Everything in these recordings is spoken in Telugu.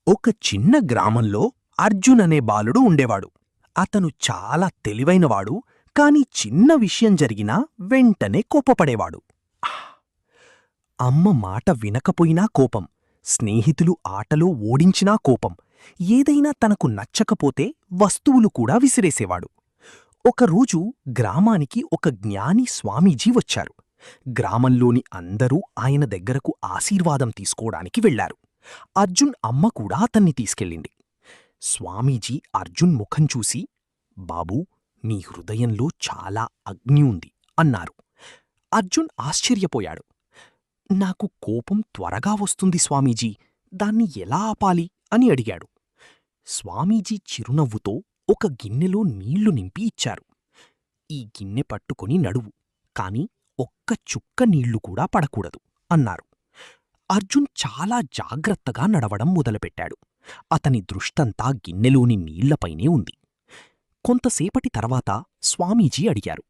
ఒక చిన్న గ్రామంలో అర్జున్ అనే బాలుడు ఉండేవాడు. అతను చాలా తెలివైనవాడు, కాని చిన్న విషయం జరిగినా వెంటనే కోపపడేవాడు. అమ్మ మాట వినకపోయినా కోపం, స్నేహితులు ఆటలో ఓడించినా కోపం, ఏదైనా తనకు నచ్చకపోతే వస్తువులు కూడా విసిరేసేవాడు. ఒకరోజు గ్రామానికి ఒక జ్ఞాని స్వామీజీ వచ్చారు. గ్రామంలోని అందరూ ఆయన దగ్గరకు ఆశీర్వాదం తీసుకోవడానికి వెళ్లారు. అర్జున్ అమ్మ కూడా అతన్ని తీసుకెళ్ళింది. స్వామీజీ అర్జున్ ముఖం చూసి, బాబూ, నీ హృదయంలో చాలా అగ్ని ఉంది అన్నారు. అర్జున్ ఆశ్చర్యపోయాడు. నాకు కోపం త్వరగా వస్తుంది స్వామీజీ, దాన్ని ఎలా ఆపాలి అని అడిగాడు. స్వామీజీ చిరునవ్వుతో ఒక గిన్నెలో నీళ్లు నింపి ఇచ్చారు. ఈ గిన్నె పట్టుకొని నడువు, కాని ఒక్క చుక్క నీళ్లు కూడా పడకూడదు అన్నారు. అర్జున్ చాలా జాగ్రత్తగా నడవడం మొదలుపెట్టాడు. అతని దృష్టంతా గిన్నెలోని నీళ్లపైనే ఉంది. కొంతసేపటి తర్వాత స్వామీజీ అడిగారు,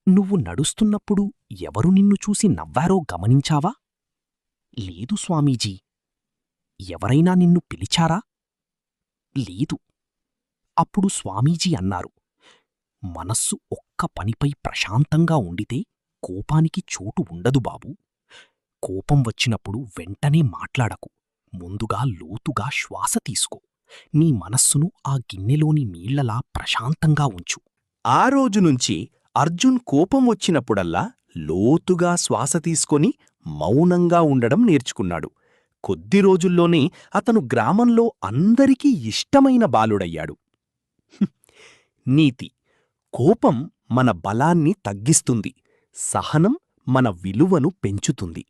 నువ్వు నడుస్తున్నప్పుడు ఎవరు నిన్ను చూసి నవ్వారో గమనించావా? లేదు స్వామీజీ. ఎవరైనా నిన్ను పిలిచారా? లేదు. అప్పుడు స్వామీజీ అన్నారు, మనస్సు ఒక్క పనిపై ప్రశాంతంగా ఉండితే కోపానికి చోటు ఉండదు బాబూ. కోపం వచ్చినప్పుడు వెంటనే మాట్లాడకు, ముందుగా లోతుగా శ్వాస తీసుకో. నీ మనస్సును ఆ గిన్నెలోని నీళ్లలా ప్రశాంతంగా ఉంచు. ఆ రోజునుంచి అర్జున్ కోపం వచ్చినప్పుడల్లా లోతుగా శ్వాస తీసుకొని మౌనంగా ఉండడం నేర్చుకున్నాడు. కొద్ది రోజుల్లోనే అతను గ్రామంలో అందరికీ ఇష్టమైన బాలుడయ్యాడు. నీతి: కోపం మన బలాన్ని తగ్గిస్తుంది, సహనం మన విలువను పెంచుతుంది.